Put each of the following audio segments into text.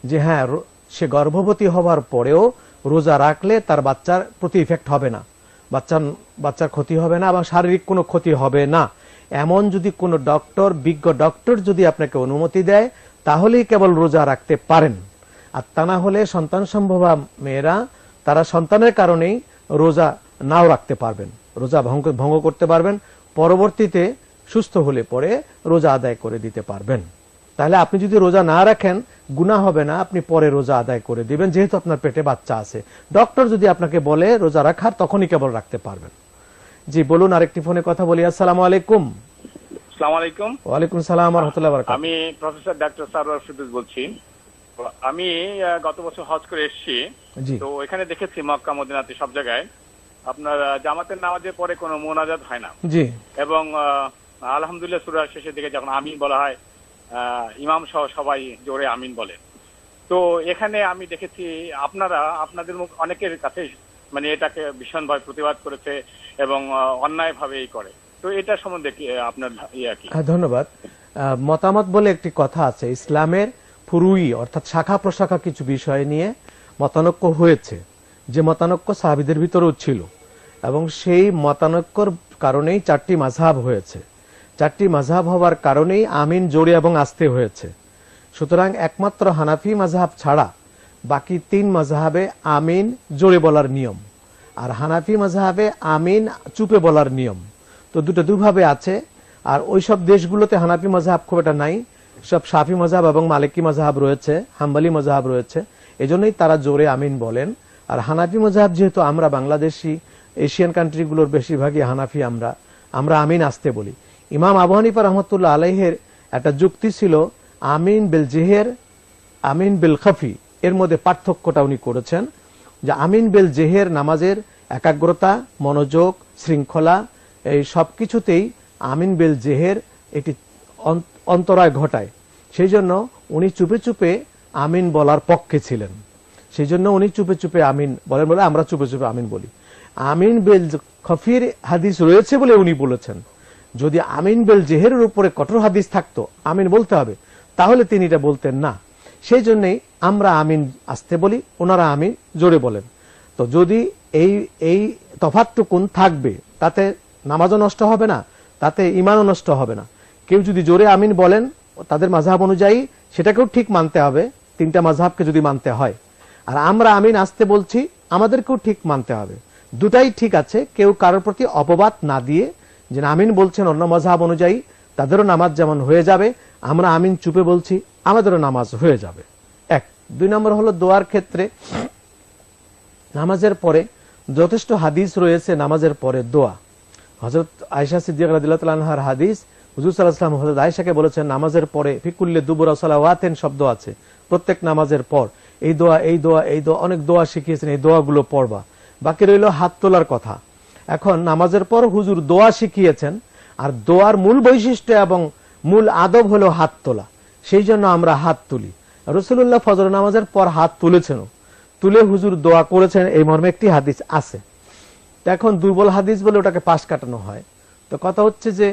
যে হ্যাঁ সে গর্ভবতী হওয়ার পরেও রোজা রাখলে তার বাচ্চার প্রতি ইফেক্ট হবে না, বাচ্চার ক্ষতি হবে না এবং শারীরিক কোনো ক্ষতি হবে না, এমন যদি কোনো ডক্টর, বিজ্ঞ ডক্টর যদি আপনাকে অনুমতি দেয় তাহলেই কেবল রোজা রাখতে পারেন। আর তা না হলে সন্তান সম্ভবা মেয়েরা তারা সন্তানের কারণেই রোজা নাও রাখতে পারবেন, রোজা ভঙ্গ করতে পারবেন, পরবর্তীতে সুস্থ হলে পরে রোজা আদায় করে দিতে পারবেন। তাহলে আপনি যদি রোজা না রাখেন গুনাহ হবে না, আপনি পরে রোজা আদায় করে দিবেন, যেহেতু আপনার পেটে বাচ্চা আছে। ডক্টর যদি আপনাকে বলে রোজা রাখার, তখনই কেবল রাখতে পারবেন। জি বলুন, আরেকটি ফোনে কথা বলি। আসসালামু আলাইকুম। আসসালামু আলাইকুম। ওয়ালাইকুম সালাম ওয়া রাহমাতুল্লাহি ওয়া বারাকাতুহু। আমি প্রফেসর ডক্টর সারওয়ার ফিরদৌস বলছি। আমি গত বছর হজ করে এসেছি, তো এখানে দেখেছি মক্কা মদিনাতে সব জায়গায় আপনার জামাতের নামাজের পরে কোনো মুনাজাত হয় না। জি। এবং আলহামদুলিল্লাহ সূরার শেষের দিকে যখন আমিন বলা হয়, ইমাম সহ সবাই জোরে আমিন বলে। তো এখানে আমি দেখেছি আপনাদের মুখ অনেকের কাছে মানে এটাকে ভীষণভাবে প্রতিবাদ করেছে এবং অন্যায়ভাবে এই করে। তো এটা সম্বন্ধে কি আপনার কি? ধন্যবাদ। মতামত বলে একটি কথা আছে, ইসলামের ফুরুই অর্থাৎ শাখা প্রশাখা কিছু বিষয় নিয়ে মতানৈক্য হয়েছে, যে মতানৈক্য সাহাবীদের ভিতরেও ছিল এবং সেই মতানৈক্যর কারণেই 4টি মাযহাব হয়েছে। 4টি মাযহাব হওয়ার কারণেই আমিন জোরে এবং আস্তে হয়েছে। সুতরাং একমাত্র হানাফি মাযহাব ছাড়া বাকি 3 মাযহাবে আমিন জোরে বলার নিয়ম, আর হানাফি মাযহাবে আমিন চুপে বলার নিয়ম। তো দুটো দুভাবে আছে। আর ওইসব দেশগুলোতে হানাফি মাযহাব খুব একটা নাই, সব শাফি মাযহাব এবং মালিকি মাযহাব রয়েছে, হাম্বলি মাযহাব রয়েছে, এজন্যই তারা জোরে আমিন বলেন। আর হানাফি মাযহাব যেহেতু আমরা বাংলাদেশি, এশিয়ান কান্ট্রিগুলোর বেশিরভাগই হানাফি, আমরা আমিন আস্তে বলি। ইমাম আবু হানিফা রাহমাতুল্লাহ আলাইহির একটা যুক্তি ছিল আমিন বিল জেহের, আমিন বিল খাফি, এর মধ্যে পার্থক্যটা উনি করেছেন যে আমিন বিল জেহের নামাজের একাগ্রতা, মনোযোগ, শৃঙ্খলা এই সবকিছুতেই আমিন বিল জেহের একটি অন্তরায় ঘটায়। সেই জন্য উনি চুপে চুপে আমিন বলার পক্ষে ছিলেন, সেই জন্য উনি চুপে চুপে আমিন বলেন বলে আমরা চুপে চুপে আমিন বলি। আমিন বিল খাফির হাদিস রয়েছে বলে উনি বলেছেন, যদি আমিন বিল জেহেরের উপরে কঠোর হাদিস থাকতো আমিন বলতে হবে, তাহলে তিনি এটা বলতেন না। সেই জন্যই আমরা আমিন আস্তে বলি, ওনারা আমিন জোরে বলেন। তো যদি এই তফাৎটুকুন থাকবে, তাতে নামাজও নষ্ট হবে না, তাতে ঈমানও নষ্ট হবে না। কেউ যদি জোরে আমিন বলেন তাদের মাযহাব অনুযায়ী সেটাকেও ঠিক মানতে হবে, 3টা মাযহাবকে যদি মানতে হয়। আর আমরা আমিন আস্তে বলছি, আমাদেরকেও ঠিক মানতে হবে। দুটাই ঠিক আছে, কেউ কারোর প্রতি অপবাদ না দিয়ে যে আমিন বলছেন অন্য মাযহাব অনুযায়ী, তাদেরও নামাজ যেমন হয়ে যাবে, আমরা আমিন চুপে বলছি আমাদেরও নামাজ হয়ে যাবে। 1। 2 নম্বর হলো দোয়ার ক্ষেত্রে নামাজের পরে যথেষ্ট হাদিস রয়েছে নামাজের পরে দোয়া। হযরত আয়েশা সিদ্দিকা রাদিয়াল্লাহু তাআলা আনহার হাদিস, হুজুর সাল্লাল্লাহু আলাইহি ওয়াসাল্লাম হযরত আয়েশাকে বলেছেন নামাজের পরে ফিকুল্লি দুবুরা সালাওয়াতিন শব্দ আছে, প্রত্যেক নামাজের পর এই দোয়া এই দোয়া এই দোয়া, অনেক দোয়া শিখিয়েছেন, এই দোয়াগুলো পড়বা। বাকি রইল হাত তোলার কথা। এখন নামাজের পর হুজুর দোয়া শিখিয়েছেন, আর দোয়ার মূল বৈশিষ্ট্য এবং মূল আদব হলো হাত তোলা, সেই জন্য আমরা হাত তুলি। রাসূলুল্লাহ ফজর নামাজের পর হাত তুলেছেন, তুলে হুজুর দোয়া করেছেন, এই মর্মে একটি হাদিস আছে। এখন দুর্বল হাদিস বলে ওটাকে পাশ কাটানো হয়। তো কথা হচ্ছে যে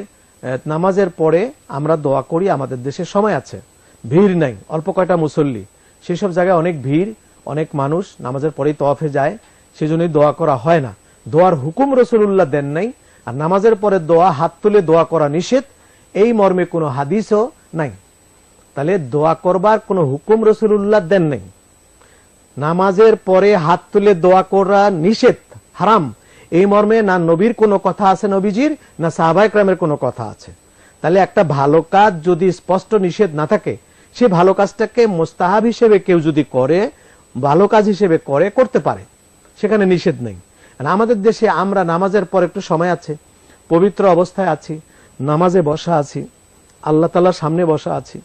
নামাজের পরে আমরা দোয়া করি, আমাদের দেশে সময় আছে, ভিড় নাই, অল্প কয়টা মুসল্লি, সেই সব জায়গায় অনেক ভিড়, অনেক মানুষ নামাজের পরেই তওয়াফে যায়, সেজন্যই দোয়া করা হয় না। দোয়ার হুকুম রাসূলুল্লাহ দেন নাই, আর নামাজের পরে দোয়া হাত তুলে দোয়া করা নিষেধ, এই মর্মে কোনো হাদিসও নাই। তাহলে দোয়া করবার কোনো হুকুম রাসূলুল্লাহ দেন নাই। নামাজের পরে হাত তুলে দোয়া করা নিষেধ, হারাম, এই মর্মে না নবীর কোনো কথা আছে নবীজির, না সাহাবায়ে কেরামের কোনো কথা আছে। তাহলে একটা ভালো কাজ যদি স্পষ্ট নিষেধ না থাকে, সে ভালো কাজটাকে মুস্তাহাব হিসেবে কেউ যদি করে, ভালো কাজ হিসেবে করতে পারে, সেখানে নিষেধ নেই। আমাদের দেশে আমরা নামাজের পর একটু সময় আছে, পবিত্র অবস্থায় আছি, নামাজে বসা আছি, আল্লাহ তাআলার সামনে বসা আছি,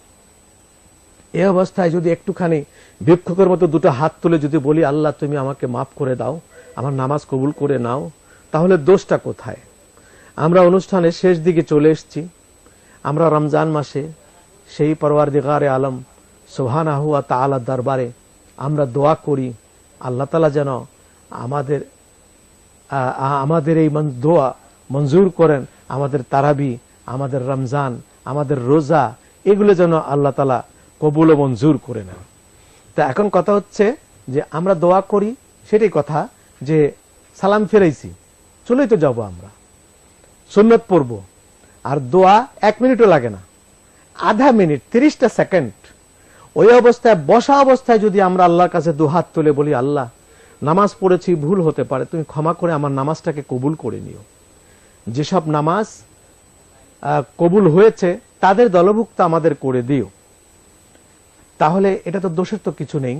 এই অবস্থায় যদি একটুখানি ভিক্ষুকের মতো দুটো হাত তুলে যদি বলি আল্লাহ তুমি আমাকে মাফ করে দাও, আমার নামাজ কবুল করে নাও, তাহলে দোষটা কোথায়? আমরা অনুষ্ঠানের শেষ দিকে চলে এসেছি, আমরা রমজান মাসে সেই পরওয়ারদিগারে আলম সুবহানাহু ওয়া তাআলার দরবারে আমরা দোয়া করি আল্লাহ তাআলা যেন আমাদের এই দোয়া মঞ্জুর করেন, আমাদের তারাবি, আমাদের রমজান, আমাদের রোজা, এগুলো যেন আল্লাহ তাআলা কবুল ও মঞ্জুর করে নেন। তা এখন কথা হচ্ছে যে আমরা দোয়া করি, সেটাই কথা, যে সালাম ফেরাইছি, চলেই তো যাব আমরা, সুন্নত পড়ব, আর দোয়া 1 মিনিটও লাগে না, আধা মিনিট 30টা সেকেন্ড ওই অবস্থায়, বসা অবস্থায় যদি আমরা আল্লাহর কাছে দুহাত তুলে বলি, আল্লাহ নামাজ পড়েছি, ভুল হতে পারে, তুমি ক্ষমা করে আমার নামাজটাকে কবুল করে নিও, যেসব নামাজ কবুল হয়েছে তাদের দলভুক্ত আমাদের করে দিও, তাহলে এটা তো দোষের তো কিছু নেই,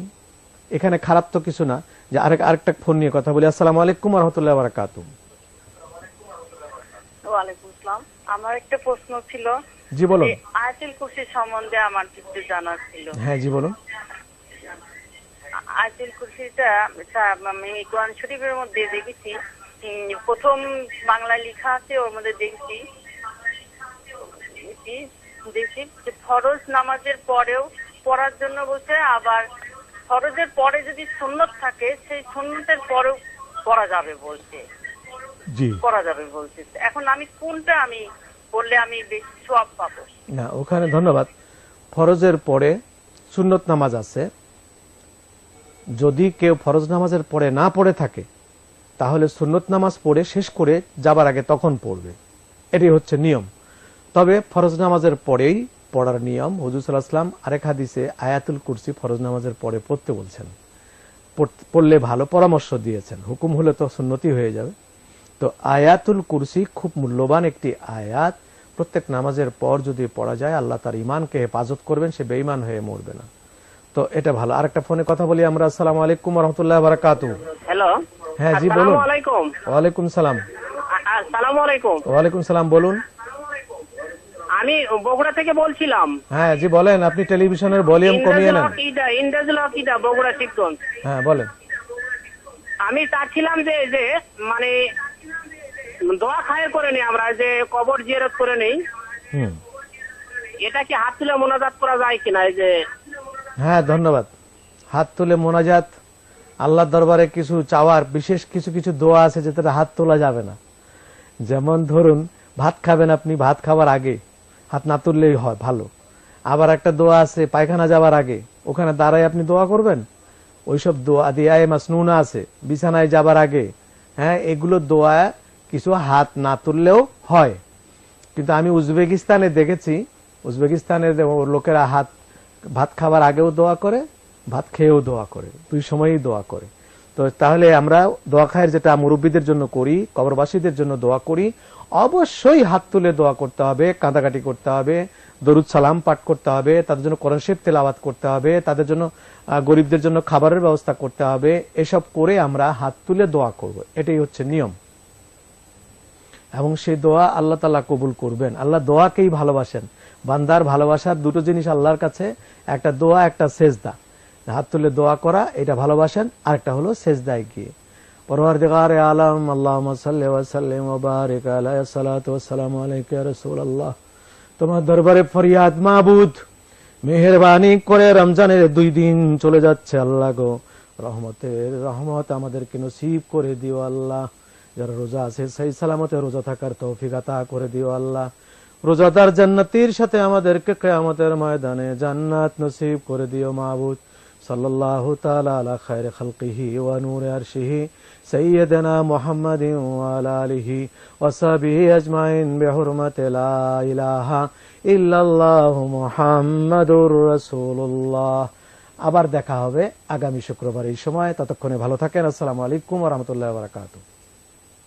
এখানে খারাপ তো কিছু না। যে আরেকটা ফোন নিয়ে কথা বলি। আসসালামু আলাইকুম ওয়া রাহমাতুল্লাহি ওয়া বারাকাতুহু। ওয়া আলাইকুম আসসালাম। আমার একটা প্রশ্ন ছিল। জি বলুন। আয়াতুল কুরসি সম্বন্ধে আমার কিছু জানার ছিল। হ্যাঁ জি বলুন। আয়াতুল কুরসিটা আমি কোরআন শরীফের মধ্যে দেখেছি, প্রথম বাংলায় লেখা আছে, ওর মধ্যে দেখছি যে ফরজ নামাজের পরেও পড়ার জন্য বলছে, আবার ফরজের পরে যদি সুন্নত থাকে সেই সুন্নতের পরেও পড়া যাবে বলছে। জি পড়া যাবে বলছে। এখন আমি কোনটা আমি পড়লে আমি বেশি সওয়াব পাবো? না, ওখানে ধন্যবাদ। ফরজের পরে সুন্নত নামাজ আছে, যদি কেউ ফরজ নামাজের পরে না পড়ে থাকে তাহলে সুন্নত নামাজ পড়ে শেষ করে যাবার আগে তখন পড়বে, এটাই হচ্ছে নিয়ম। তবে ফরজ নামাজের পরেই পড়ার নিয়ম। হুজুর সাল্লাল্লাহু আলাইহি ওয়াসাল্লাম আরেক হাদিসে আয়াতুল কুরসি ফরজ নামাজের পরে পড়তে বলছেন, পড়লে ভালো পরামর্শ দিয়েছেন, হুকুম হলে তো সুন্নতি হয়ে যাবে। তো আয়াতুল কুরসি খুব মূল্যবান একটি আয়াত, প্রত্যেক নামাজের পর যদি পড়া যায় আল্লাহ তার ইমানকে হেফাজত করবেন, সে বেঈমান হয়ে মরবে না। তো এটা ভালো। আরেকটা ফোনে কথা বলি আমরা। আসসালামু আলাইকুম ওয়া রাহমাতুল্লাহি ওয়া বারাকাতুহু। হ্যালো। হ্যাঁ জি বলুন। আসসালামু আলাইকুম। ওয়া আলাইকুম সালাম। আসসালামু আলাইকুম। ওয়া আলাইকুম সালাম, বলুন। আমি বগুড়া থেকে বলছিলাম। হ্যাঁ জি বলেন, আপনি টেলিভিশনের ভলিউম কমিয়ে নেন। ইন্দাজুল আকিদা, বগুড়া শিবগঞ্জ। হ্যাঁ বলেন। আমি চাচ্ছিলাম যে মানে দোয়া খায়ের করে নেই, আমরা যে কবর জিয়ারত করে নেই, এটা কি হাত তুলে মোনাজাত করা যায় কিনা? এই যে হ্যাঁ ধন্যবাদ। হাত তুলে মোনাজাত, আল্লাহর দরবারে কিছু চাওয়ার বিশেষ কিছু কিছু দোয়া আছে যেটা হাত তোলা যাবে না। যেমন ধরুন ভাত খাবেন, আপনি ভাত খাবার আগে হাত না তুললেই হয় ভালো। আবার একটা দোয়া আছে পায়খানা যাবার আগে, ওখানে দাঁড়ায় আপনি দোয়া করবেন, ওইসব দোয়া দিয়ায়ে মাসনুনা আছে বিছানায় যাবার আগে। হ্যাঁ, এগুলো দোয়া কিছু হাত না তুললেও হয়। কিন্তু আমি উজবেকিস্তানে দেখেছি, উজবেকিস্তানের লোকেরা হাত ভাত খাবার আগেও দোয়া করে, ভাত খেয়েও দোয়া করে, দুই সময়ই দোয়া করে। তো তাহলে আমরা দোয়া খায়ের যেটা মুরব্বীদের জন্য করি, কবরবাসীদের জন্য দোয়া করি, অবশ্যই হাত তুলে দোয়া করতে হবে, কাঁদাকাটি করতে হবে, দরুদ সালাম পাঠ করতে হবে, তাদের জন্য কোরআন শরীফ তেলাওয়াত করতে হবে, তাদের জন্য গরিবদের জন্য খাবারের ব্যবস্থা করতে হবে। এসব করে আমরা হাত তুলে দোয়া করব, এটাই হচ্ছে নিয়ম। এবং সেই দোয়া আল্লাহ তাআলা কবুল করবেন। আল্লাহ দোয়াকেই ভালোবাসেন। বান্দার ভালোবাসার দুটো জিনিস আল্লাহর কাছে, একটা দোয়া, একটা সেজদা। হাত তুলে দোয়া করা এটা ভালোবাসেন, আরেকটা হলো সেজদায় গিয়ে। পরওয়ারদিগারে আলম আল্লাহুম্মা সাল্লি ওয়া সাল্লিম ওয়া বারিক আলাইহি সাল্লাতু ওয়া সালামু আলাইকা ইয়া রাসূলুল্লাহ। তোমার দরবারে ফরিয়াদ মাবুদ, মেহেরবানি করে রমজানের 2 দিন চলে যাচ্ছে আল্লাহ গো, রহমতের রহমত আমাদেরকে নসিব করে দিও আল্লাহ। যারা রোজা আছে সেই সালামতে রোজা থাকার তৌফিক আতা করে দিও আল্লাহ। রোজাদার জান্নাতীর সাথে আমাদেরকে কিয়ামতের ময়দানে জান্নাত নসিব করে দিও মাবুদ। সাল্লাল্লাহু তাআলা আলা খায়রি খালকিহি ওয়া নূরি আরশিহি সাইয়্যিদিনা মুহাম্মাদিন ওয়া আলা আলিহি ওয়া সাহবিহি আজমাইন বিহুরমাতি লা ইলাহা ইল্লাল্লাহু মুহাম্মাদুর রাসূলুল্লাহ। আবার দেখা হবে আগামী শুক্রবার এই সময়। ততক্ষণে ভালো থাকেন। আসসালামু আলাইকুম ওয়া রাহমাতুল্লাহি ওয়া বারাকাতুহু।